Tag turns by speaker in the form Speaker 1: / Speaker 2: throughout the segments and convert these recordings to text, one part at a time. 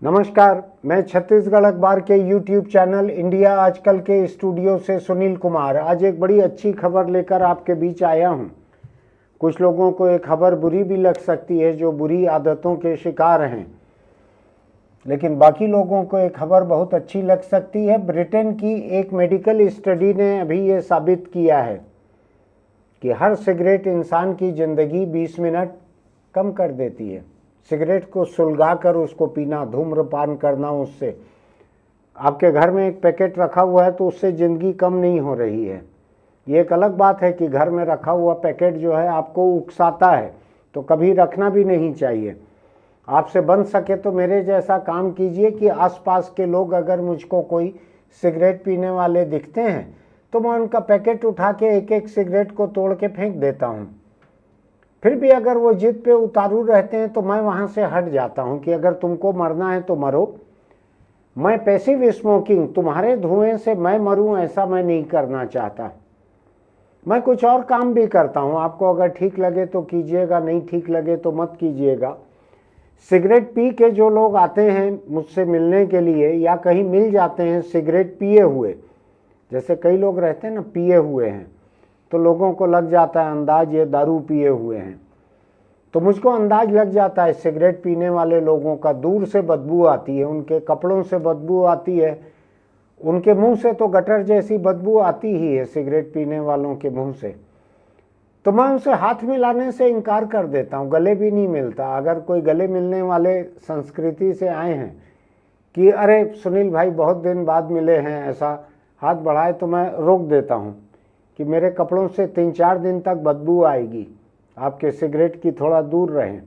Speaker 1: नमस्कार, मैं छत्तीसगढ़ अखबार के YouTube चैनल इंडिया आजकल के स्टूडियो से सुनील कुमार आज एक बड़ी अच्छी खबर लेकर आपके बीच आया हूं। कुछ लोगों को ये खबर बुरी भी लग सकती है जो बुरी आदतों के शिकार हैं, लेकिन बाकी लोगों को ये खबर बहुत अच्छी लग सकती है। ब्रिटेन की एक मेडिकल स्टडी ने अभी ये साबित किया है कि हर सिगरेट इंसान की ज़िंदगी 20 मिनट कम कर देती है। सिगरेट को सुलगाकर उसको पीना, धूम्रपान करना, उससे आपके घर में एक पैकेट रखा हुआ है तो उससे ज़िंदगी कम नहीं हो रही है। ये एक अलग बात है कि घर में रखा हुआ पैकेट जो है आपको उकसाता है, तो कभी रखना भी नहीं चाहिए। आपसे बन सके तो मेरे जैसा काम कीजिए कि आसपास के लोग अगर मुझको कोई सिगरेट पीने वाले दिखते हैं तो मैं उनका पैकेट उठा के एक एक सिगरेट को तोड़ के फेंक देता हूँ। फिर भी अगर वो जिद पे उतारू रहते हैं तो मैं वहाँ से हट जाता हूँ कि अगर तुमको मरना है तो मरो। मैं पैसिव स्मोकिंग, तुम्हारे धुएं से मैं मरूं, ऐसा मैं नहीं करना चाहता। मैं कुछ और काम भी करता हूँ, आपको अगर ठीक लगे तो कीजिएगा, नहीं ठीक लगे तो मत कीजिएगा। सिगरेट पी के जो लोग आते हैं मुझसे मिलने के लिए या कहीं मिल जाते हैं सिगरेट पिए हुए, जैसे कई लोग रहते हैं ना पिए हुए हैं, तो लोगों को लग जाता है अंदाज ये दारू पिए हुए हैं। तो मुझको अंदाज लग जाता है सिगरेट पीने वाले लोगों का, दूर से बदबू आती है, उनके कपड़ों से बदबू आती है, उनके मुंह से तो गटर जैसी बदबू आती ही है सिगरेट पीने वालों के मुंह से। तो मैं उनसे हाथ मिलाने से इनकार कर देता हूँ, गले भी नहीं मिलता। अगर कोई गले मिलने वाले संस्कृति से आए हैं कि अरे सुनील भाई बहुत दिन बाद मिले हैं, ऐसा हाथ बढ़ाए, तो मैं रोक देता हूँ कि मेरे कपड़ों से 3-4 दिन तक बदबू आएगी, आपके सिगरेट की थोड़ा दूर रहें।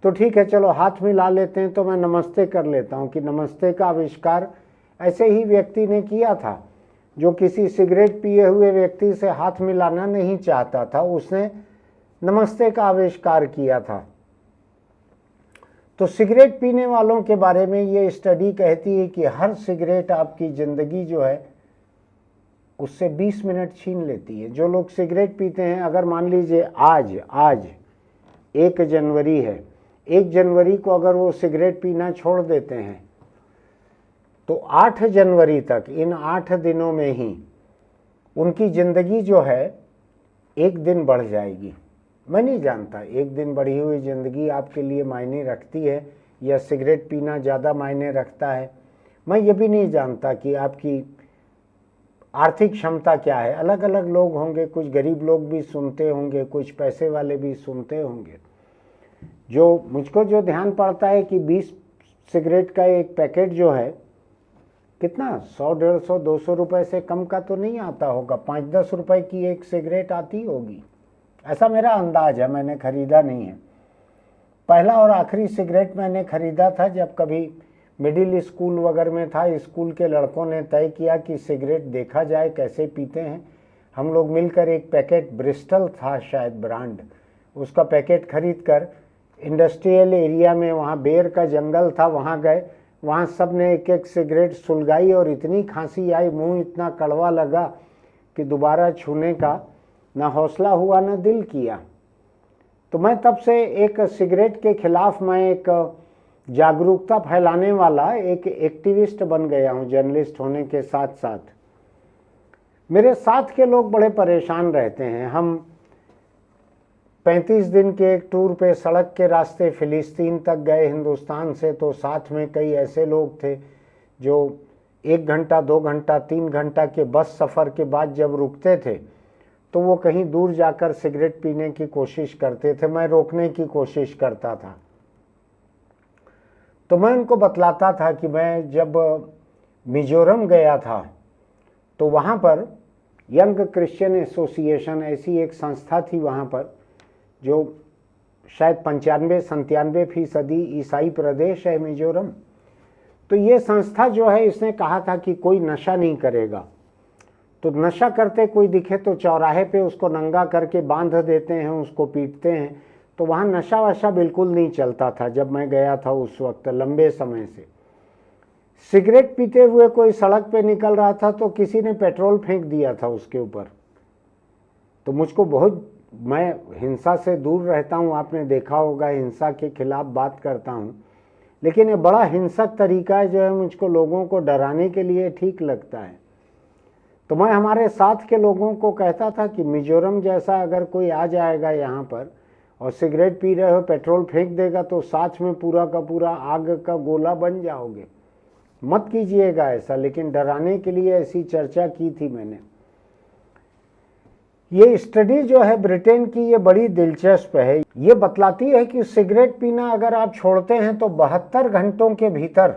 Speaker 1: तो ठीक है, चलो हाथ मिला लेते हैं। तो मैं नमस्ते कर लेता हूँ कि नमस्ते का आविष्कार ऐसे ही व्यक्ति ने किया था जो किसी सिगरेट पिए हुए व्यक्ति से हाथ मिलाना नहीं चाहता था, उसने नमस्ते का आविष्कार किया था। तो सिगरेट पीने वालों के बारे में ये स्टडी कहती है कि हर सिगरेट आपकी ज़िंदगी जो है उससे 20 मिनट छीन लेती है। जो लोग सिगरेट पीते हैं, अगर मान लीजिए आज 1 जनवरी है, 1 जनवरी को अगर वो सिगरेट पीना छोड़ देते हैं तो 8 जनवरी तक, इन 8 दिनों में ही उनकी ज़िंदगी जो है 1 दिन बढ़ जाएगी। मैं नहीं जानता 1 दिन बढ़ी हुई ज़िंदगी आपके लिए मायने रखती है या सिगरेट पीना ज़्यादा मायने रखता है। मैं ये भी नहीं जानता कि आपकी आर्थिक क्षमता क्या है। अलग अलग लोग होंगे, कुछ गरीब लोग भी सुनते होंगे, कुछ पैसे वाले भी सुनते होंगे। जो मुझको जो ध्यान पड़ता है कि 20 सिगरेट का एक पैकेट जो है कितना 100, 150, 200 रुपये से कम का तो नहीं आता होगा, 5-10 रुपये की एक सिगरेट आती होगी, ऐसा मेरा अंदाज है। मैंने खरीदा नहीं है। पहला और आखिरी सिगरेट मैंने खरीदा था जब कभी मिडिल स्कूल वगैरह में था। स्कूल के लड़कों ने तय किया कि सिगरेट देखा जाए कैसे पीते हैं। हम लोग मिलकर एक पैकेट, ब्रिस्टल था शायद ब्रांड, उसका पैकेट खरीद कर इंडस्ट्रियल एरिया में, वहाँ बेर का जंगल था, वहाँ गए। वहाँ सब ने एक एक सिगरेट सुलगाई और इतनी खांसी आई, मुंह इतना कड़वा लगा कि दोबारा छूने का ना हौसला हुआ ना दिल किया। तो मैं तब से एक सिगरेट के खिलाफ मैं एक जागरूकता फैलाने वाला एक एक्टिविस्ट बन गया हूँ। जर्नलिस्ट होने के साथ साथ मेरे साथ के लोग बड़े परेशान रहते हैं। हम 35 दिन के एक टूर पे सड़क के रास्ते फिलिस्तीन तक गए हिंदुस्तान से, तो साथ में कई ऐसे लोग थे जो 1 घंटा, 2 घंटा, 3 घंटा के बस सफ़र के बाद जब रुकते थे तो वो कहीं दूर जाकर सिगरेट पीने की कोशिश करते थे। मैं रोकने की कोशिश करता था। तो मैं उनको बतलाता था कि मैं जब मिजोरम गया था तो वहाँ पर यंग क्रिश्चियन एसोसिएशन ऐसी एक संस्था थी वहाँ पर, जो शायद 95-97% ईसाई प्रदेश है मिजोरम। तो ये संस्था जो है, इसने कहा था कि कोई नशा नहीं करेगा। तो नशा करते कोई दिखे तो चौराहे पे उसको नंगा करके बांध देते हैं, उसको पीटते हैं। तो वहाँ नशा वशा बिल्कुल नहीं चलता था जब मैं गया था उस वक्त, लंबे समय से। सिगरेट पीते हुए कोई सड़क पे निकल रहा था तो किसी ने पेट्रोल फेंक दिया था उसके ऊपर। तो मुझको बहुत, मैं हिंसा से दूर रहता हूँ, आपने देखा होगा हिंसा के खिलाफ बात करता हूँ, लेकिन ये बड़ा हिंसक तरीका है जो है मुझको लोगों को डराने के लिए ठीक लगता है। तो मैं हमारे साथ के लोगों को कहता था कि मिजोरम जैसा अगर कोई आ जाएगा यहाँ पर और सिगरेट पी रहे हो, पेट्रोल फेंक देगा तो साथ में पूरा का पूरा आग का गोला बन जाओगे, मत कीजिएगा ऐसा। लेकिन डराने के लिए ऐसी चर्चा की थी मैंने। ये स्टडी जो है ब्रिटेन की, ये बड़ी दिलचस्प है। ये बतलाती है कि सिगरेट पीना अगर आप छोड़ते हैं तो 72 घंटों के भीतर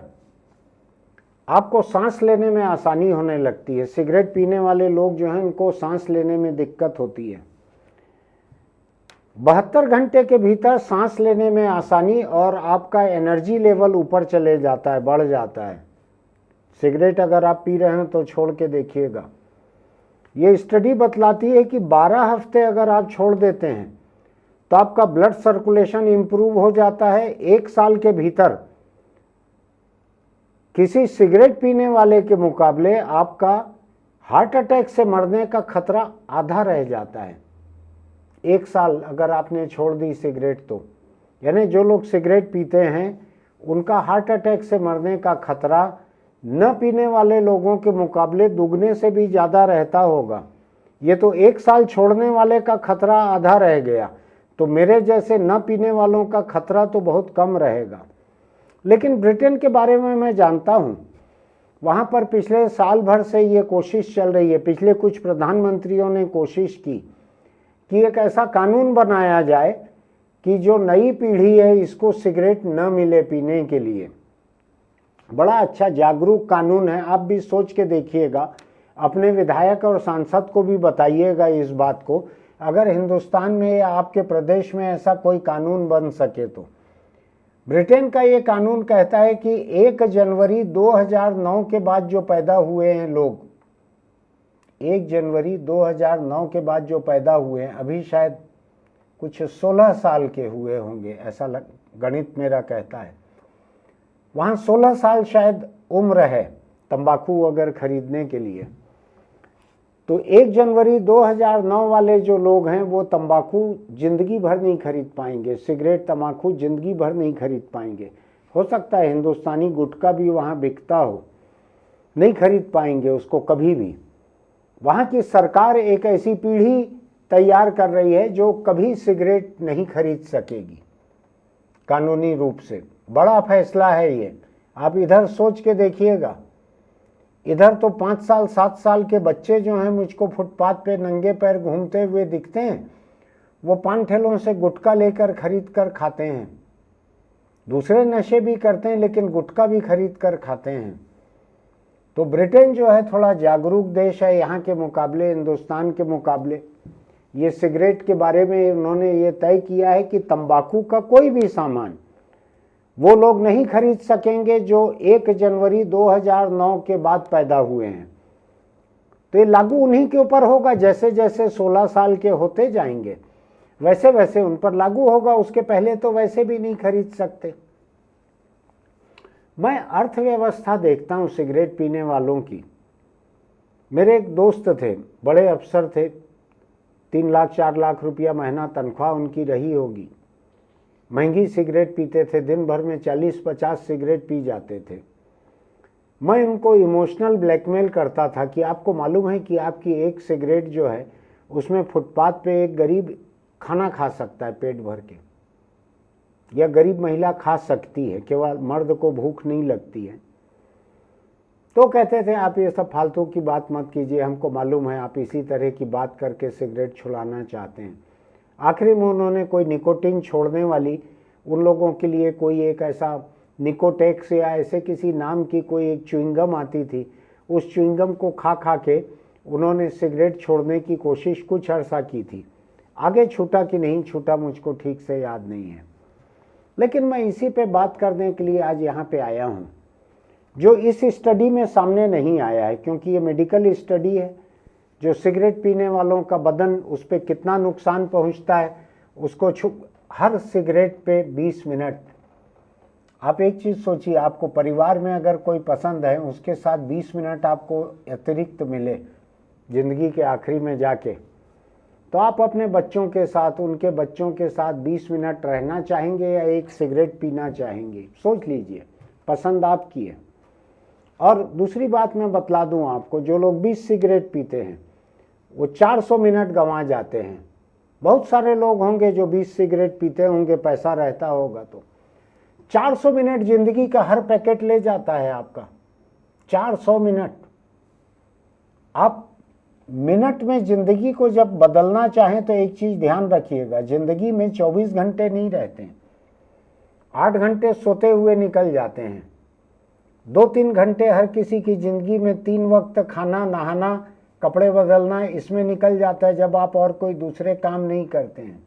Speaker 1: आपको सांस लेने में आसानी होने लगती है। सिगरेट पीने वाले लोग जो हैं उनको सांस लेने में दिक्कत होती है। 72 घंटे के भीतर सांस लेने में आसानी और आपका एनर्जी लेवल ऊपर चले जाता है, बढ़ जाता है। सिगरेट अगर आप पी रहे हैं तो छोड़ के देखिएगा। ये स्टडी बतलाती है कि 12 हफ्ते अगर आप छोड़ देते हैं तो आपका ब्लड सर्कुलेशन इंप्रूव हो जाता है। 1 साल के भीतर किसी सिगरेट पीने वाले के मुकाबले आपका हार्ट अटैक से मरने का खतरा आधा रह जाता है। 1 साल अगर आपने छोड़ दी सिगरेट तो, यानी जो लोग सिगरेट पीते हैं उनका हार्ट अटैक से मरने का खतरा न पीने वाले लोगों के मुकाबले दुगने से भी ज़्यादा रहता होगा। ये तो 1 साल छोड़ने वाले का खतरा आधा रह गया, तो मेरे जैसे न पीने वालों का खतरा तो बहुत कम रहेगा। लेकिन ब्रिटेन के बारे में मैं जानता हूँ, वहाँ पर पिछले साल भर से ये कोशिश चल रही है। पिछले कुछ प्रधानमंत्रियों ने कोशिश की कि एक ऐसा कानून बनाया जाए कि जो नई पीढ़ी है इसको सिगरेट न मिले पीने के लिए। बड़ा अच्छा जागरूक कानून है। आप भी सोच के देखिएगा, अपने विधायक और सांसद को भी बताइएगा इस बात को, अगर हिंदुस्तान में या आपके प्रदेश में ऐसा कोई कानून बन सके तो। ब्रिटेन का ये कानून कहता है कि 1 जनवरी 2009 के बाद जो पैदा हुए हैं लोग, 1 जनवरी 2009 के बाद जो पैदा हुए हैं, अभी शायद कुछ 16 साल के हुए होंगे, ऐसा गणित मेरा कहता है। वहाँ 16 साल शायद उम्र है तंबाकू अगर खरीदने के लिए। तो 1 जनवरी 2009 वाले जो लोग हैं वो तंबाकू जिंदगी भर नहीं खरीद पाएंगे, सिगरेट तंबाकू जिंदगी भर नहीं खरीद पाएंगे। हो सकता है हिंदुस्तानी गुटखा भी वहाँ बिकता हो, नहीं खरीद पाएंगे उसको कभी भी। वहाँ की सरकार एक ऐसी पीढ़ी तैयार कर रही है जो कभी सिगरेट नहीं खरीद सकेगी कानूनी रूप से। बड़ा फैसला है ये, आप इधर सोच के देखिएगा। इधर तो 5 साल 7 साल के बच्चे जो हैं मुझको फुटपाथ पे नंगे पैर घूमते हुए दिखते हैं, वो पान ठेलों से गुटखा लेकर खरीद कर खाते हैं। दूसरे नशे भी करते हैं लेकिन गुटखा भी खरीद कर खाते हैं। तो ब्रिटेन जो है थोड़ा जागरूक देश है यहाँ के मुकाबले, हिंदुस्तान के मुकाबले। ये सिगरेट के बारे में उन्होंने ये तय किया है कि तंबाकू का कोई भी सामान वो लोग नहीं खरीद सकेंगे जो 1 जनवरी 2009 के बाद पैदा हुए हैं। तो ये लागू उन्हीं के ऊपर होगा, जैसे जैसे 16 साल के होते जाएंगे वैसे वैसे उन पर लागू होगा। उसके पहले तो वैसे भी नहीं खरीद सकते। मैं अर्थव्यवस्था देखता हूँ सिगरेट पीने वालों की। मेरे एक दोस्त थे, बड़े अफसर थे, 3 लाख 4 लाख रुपया महीना तनख्वाह उनकी रही होगी। महंगी सिगरेट पीते थे, दिन भर में 40-50 सिगरेट पी जाते थे। मैं उनको इमोशनल ब्लैकमेल करता था कि आपको मालूम है कि आपकी एक सिगरेट जो है उसमें फुटपाथ पे एक गरीब खाना खा सकता है पेट भर के, या गरीब महिला खा सकती है, केवल मर्द को भूख नहीं लगती है। तो कहते थे आप ये सब फालतू की बात मत कीजिए, हमको मालूम है आप इसी तरह की बात करके सिगरेट छुड़ाना चाहते हैं। आखिरी में उन्होंने कोई निकोटीन छोड़ने वाली, उन लोगों के लिए कोई एक ऐसा निकोटेक्स या ऐसे किसी नाम की कोई एक च्युइंगम आती थी, उस च्युइंगम को खा खा के उन्होंने सिगरेट छोड़ने की कोशिश कुछ अर्सा की थी। आगे छूटा कि नहीं छूटा मुझको ठीक से याद नहीं है। लेकिन मैं इसी पे बात करने के लिए आज यहाँ पे आया हूँ, जो इस स्टडी में सामने नहीं आया है, क्योंकि ये मेडिकल स्टडी है। जो सिगरेट पीने वालों का बदन, उस पर कितना नुकसान पहुँचता है उसको हर सिगरेट पे 20 मिनट। आप एक चीज़ सोचिए, आपको परिवार में अगर कोई पसंद है उसके साथ 20 मिनट आपको अतिरिक्त मिले ज़िंदगी के आखिरी में जाके, तो आप अपने बच्चों के साथ, उनके बच्चों के साथ 20 मिनट रहना चाहेंगे या एक सिगरेट पीना चाहेंगे? सोच लीजिए, पसंद आपकी है। और दूसरी बात मैं बतला दूं आपको, जो लोग 20 सिगरेट पीते हैं वो 400 मिनट गंवा जाते हैं। बहुत सारे लोग होंगे जो 20 सिगरेट पीते होंगे, पैसा रहता होगा तो 400 मिनट जिंदगी का हर पैकेट ले जाता है आपका। 400 मिनट। आप मिनट में जिंदगी को जब बदलना चाहें तो एक चीज ध्यान रखिएगा, जिंदगी में 24 घंटे नहीं रहते हैं। 8 घंटे सोते हुए निकल जाते हैं। 2-3 घंटे हर किसी की जिंदगी में 3 वक्त खाना, नहाना, कपड़े बदलना, इसमें निकल जाता है जब आप और कोई दूसरे काम नहीं करते हैं।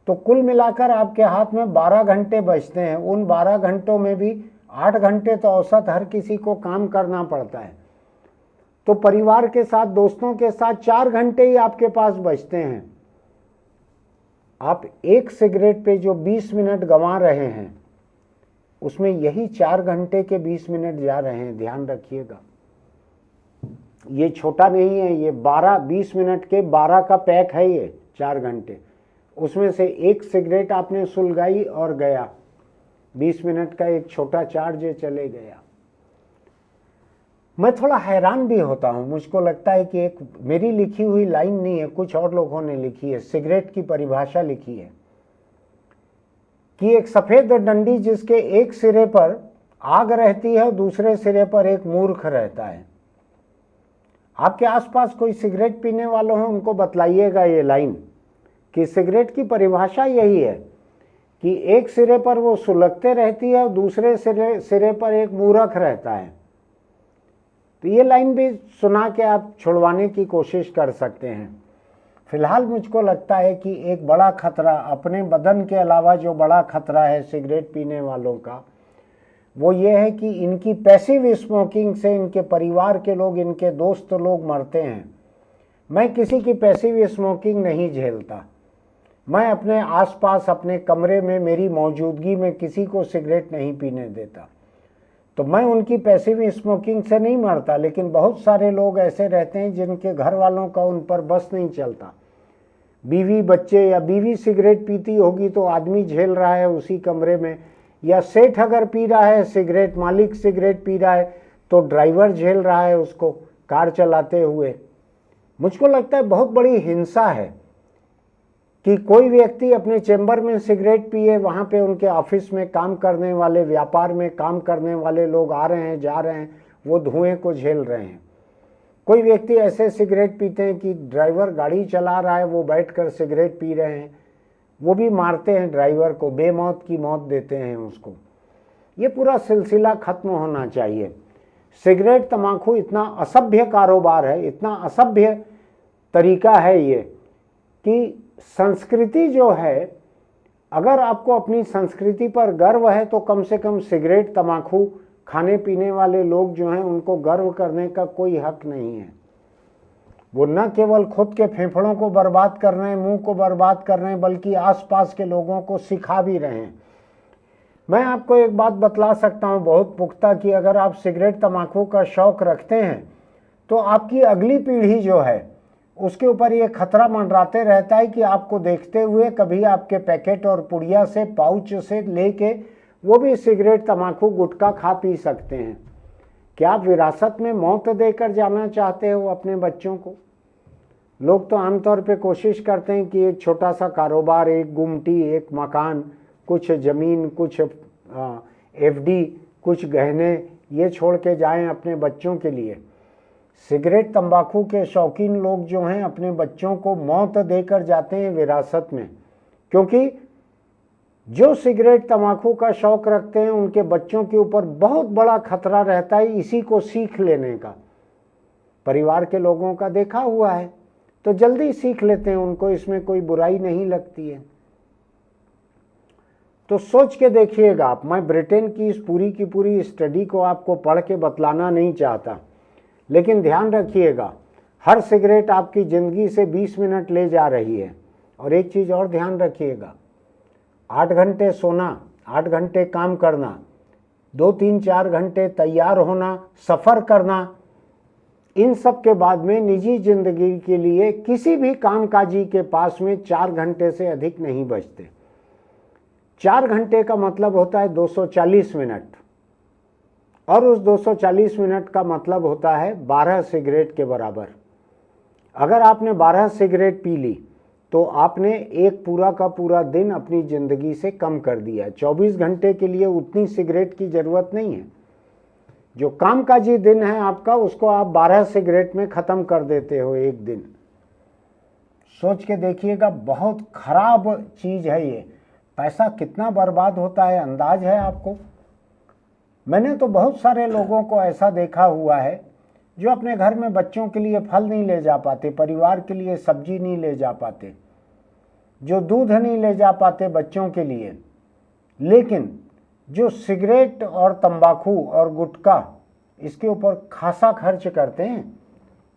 Speaker 1: तो कुल मिलाकर आपके हाथ में 12 घंटे बचते हैं। उन 12 घंटों में भी 8 घंटे तो औसत हर किसी को काम करना पड़ता है। तो परिवार के साथ, दोस्तों के साथ 4 घंटे ही आपके पास बचते हैं। आप एक सिगरेट पे जो 20 मिनट गंवा रहे हैं, उसमें यही 4 घंटे के 20 मिनट जा रहे हैं। ध्यान रखिएगा, ये छोटा नहीं है, ये 20 मिनट के 12 का पैक है ये 4 घंटे। उसमें से एक सिगरेट आपने सुलगाई और गया, 20 मिनट का एक छोटा चार्ज चले गया। मैं थोड़ा हैरान भी होता हूँ, मुझको लगता है कि एक मेरी लिखी हुई लाइन नहीं है, कुछ और लोगों ने लिखी है, सिगरेट की परिभाषा लिखी है कि एक सफेद डंडी जिसके एक सिरे पर आग रहती है और दूसरे सिरे पर एक मूर्ख रहता है। आपके आसपास कोई सिगरेट पीने वाले हों, उनको बतलाइएगा ये लाइन कि सिगरेट की परिभाषा यही है कि एक सिरे पर वो सुलगते रहती है और दूसरे सिरे पर एक मूर्ख रहता है। तो ये लाइन भी सुना के आप छुड़वाने की कोशिश कर सकते हैं। फिलहाल मुझको लगता है कि एक बड़ा खतरा, अपने बदन के अलावा जो बड़ा खतरा है सिगरेट पीने वालों का, वो ये है कि इनकी पैसिव स्मोकिंग से इनके परिवार के लोग, इनके दोस्त लोग मरते हैं। मैं किसी की पैसिव स्मोकिंग नहीं झेलता। मैं अपने आसपास, अपने कमरे में, मेरी मौजूदगी में किसी को सिगरेट नहीं पीने देता। तो मैं उनकी पैसिव स्मोकिंग से नहीं मरता, लेकिन बहुत सारे लोग ऐसे रहते हैं जिनके घर वालों का उन पर बस नहीं चलता। बीवी, बच्चे, या बीवी सिगरेट पीती होगी तो आदमी झेल रहा है उसी कमरे में, या सेठ अगर पी रहा है सिगरेट, मालिक सिगरेट पी रहा है तो ड्राइवर झेल रहा है उसको कार चलाते हुए। मुझको लगता है बहुत बड़ी हिंसा है कि कोई व्यक्ति अपने चैम्बर में सिगरेट पिए, वहाँ पे उनके ऑफिस में काम करने वाले, व्यापार में काम करने वाले लोग आ रहे हैं, जा रहे हैं, वो धुएं को झेल रहे हैं। कोई व्यक्ति ऐसे सिगरेट पीते हैं कि ड्राइवर गाड़ी चला रहा है, वो बैठकर सिगरेट पी रहे हैं, वो भी मारते हैं ड्राइवर को, बेमौत की मौत देते हैं उसको। ये पूरा सिलसिला खत्म होना चाहिए। सिगरेट, तम्बाकू इतना असभ्य कारोबार है, इतना असभ्य तरीका है ये कि संस्कृति जो है, अगर आपको अपनी संस्कृति पर गर्व है तो कम से कम सिगरेट, तम्बाकू खाने पीने वाले लोग जो हैं उनको गर्व करने का कोई हक नहीं है। वो न केवल खुद के फेफड़ों को बर्बाद कर रहे हैं, मुंह को बर्बाद कर रहे हैं, बल्कि आसपास के लोगों को सिखा भी रहे हैं। मैं आपको एक बात बतला सकता हूं बहुत पुख्ता कि अगर आप सिगरेट, तम्बाकू का शौक रखते हैं तो आपकी अगली पीढ़ी जो है उसके ऊपर ये खतरा मंडराते रहता है कि आपको देखते हुए कभी आपके पैकेट और पुड़िया से, पाउच से लेके वो भी सिगरेट, तम्बाकू, गुटखा खा पी सकते हैं। क्या आप विरासत में मौत देकर जाना चाहते हो अपने बच्चों को? लोग तो आमतौर पे कोशिश करते हैं कि एक छोटा सा कारोबार, एक गुमटी, एक मकान, कुछ ज़मीन, कुछ एफडी, कुछ गहने, ये छोड़ के जाएं अपने बच्चों के लिए। सिगरेट, तंबाकू के शौकीन लोग जो हैं अपने बच्चों को मौत देकर जाते हैं विरासत में, क्योंकि जो सिगरेट, तंबाकू का शौक रखते हैं उनके बच्चों के ऊपर बहुत बड़ा खतरा रहता है इसी को सीख लेने का। परिवार के लोगों का देखा हुआ है तो जल्दी सीख लेते हैं, उनको इसमें कोई बुराई नहीं लगती है। तो सोच के देखिएगा आप। मैं ब्रिटेन की इस पूरी की पूरी स्टडी को आपको पढ़ के बतलाना नहीं चाहता, लेकिन ध्यान रखिएगा, हर सिगरेट आपकी ज़िंदगी से 20 मिनट ले जा रही है। और एक चीज़ और ध्यान रखिएगा, 8 घंटे सोना, 8 घंटे काम करना, 2-3-4 घंटे तैयार होना, सफ़र करना, इन सब के बाद में निजी जिंदगी के लिए किसी भी कामकाजी के पास में 4 घंटे से अधिक नहीं बचते। 4 घंटे का मतलब होता है 240 मिनट, और उस 240 मिनट का मतलब होता है 12 सिगरेट के बराबर। अगर आपने 12 सिगरेट पी ली तो आपने एक पूरा का पूरा दिन अपनी ज़िंदगी से कम कर दिया। 24 घंटे के लिए उतनी सिगरेट की ज़रूरत नहीं है। जो कामकाजी दिन है आपका, उसको आप 12 सिगरेट में ख़त्म कर देते हो एक दिन। सोच के देखिएगा, बहुत खराब चीज़ है ये। पैसा कितना बर्बाद होता है अंदाज है आपको? मैंने तो बहुत सारे लोगों को ऐसा देखा हुआ है जो अपने घर में बच्चों के लिए फल नहीं ले जा पाते, परिवार के लिए सब्जी नहीं ले जा पाते, जो दूध नहीं ले जा पाते बच्चों के लिए, लेकिन जो सिगरेट और तंबाकू और गुटखा इसके ऊपर खासा खर्च करते हैं।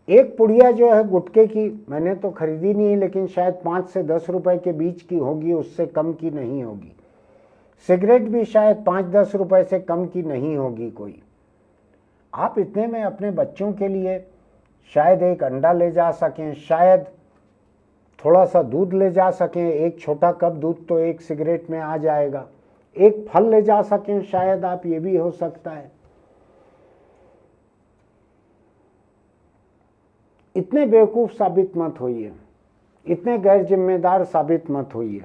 Speaker 1: एक पुड़िया जो है गुटखे की, मैंने तो खरीदी नहीं, लेकिन शायद 5 से 10 रुपए के बीच की होगी, उससे कम की नहीं होगी। सिगरेट भी शायद 5-10 रुपए से कम की नहीं होगी कोई। आप इतने में अपने बच्चों के लिए शायद एक अंडा ले जा सकें, शायद थोड़ा सा दूध ले जा सकें, एक छोटा कप दूध तो एक सिगरेट में आ जाएगा, एक फल ले जा सकें शायद आप, ये भी हो सकता है। इतने बेवकूफ़ साबित मत होइए, इतने गैर जिम्मेदार साबित मत होइए।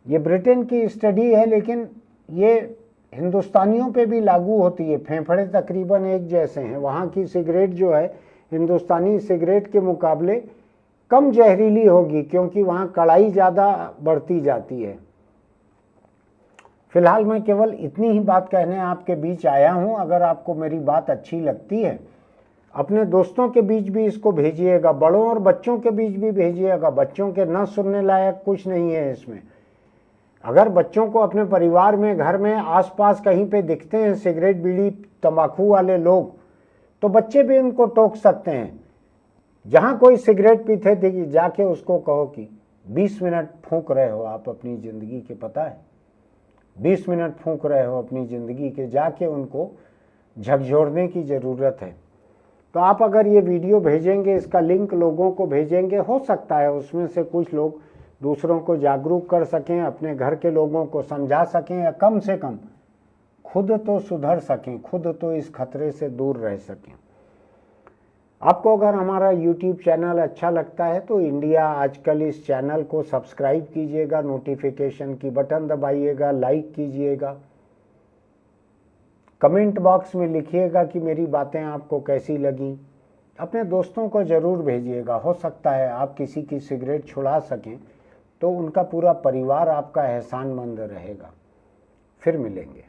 Speaker 1: ये ब्रिटेन की स्टडी है, लेकिन ये हिंदुस्तानियों पे भी लागू होती है। फेफड़े तकरीबन एक जैसे हैं। वहाँ की सिगरेट जो है हिंदुस्तानी सिगरेट के मुकाबले कम जहरीली होगी, क्योंकि वहाँ कड़ाई ज़्यादा बढ़ती जाती है। फिलहाल मैं केवल इतनी ही बात कहने आपके बीच आया हूँ। अगर आपको मेरी बात अच्छी लगती है, अपने दोस्तों के बीच भी इसको भेजिएगा, बड़ों और बच्चों के बीच भी भेजिएगा। बच्चों के न सुनने लायक कुछ नहीं है इसमें। अगर बच्चों को अपने परिवार में, घर में, आसपास कहीं पे दिखते हैं सिगरेट बीड़ी तंबाकू वाले लोग, तो बच्चे भी उनको टोक सकते हैं। जहाँ कोई सिगरेट पीते थे, जाके उसको कहो कि 20 मिनट फूंक रहे हो आप अपनी ज़िंदगी के, पता है 20 मिनट फूंक रहे हो अपनी ज़िंदगी के, जाके उनको झकझोरने की ज़रूरत है। तो आप अगर ये वीडियो भेजेंगे, इसका लिंक लोगों को भेजेंगे, हो सकता है उसमें से कुछ लोग दूसरों को जागरूक कर सकें, अपने घर के लोगों को समझा सकें, या कम से कम खुद तो सुधर सकें, खुद तो इस खतरे से दूर रह सकें। आपको अगर हमारा YouTube चैनल अच्छा लगता है तो इंडिया आजकल इस चैनल को सब्सक्राइब कीजिएगा, नोटिफिकेशन की बटन दबाइएगा, लाइक कीजिएगा, कमेंट बॉक्स में लिखिएगा कि मेरी बातें आपको कैसी लगी। अपने दोस्तों को ज़रूर भेजिएगा। हो सकता है आप किसी की सिगरेट छुड़ा सकें, तो उनका पूरा परिवार आपका एहसानमंद रहेगा। फिर मिलेंगे।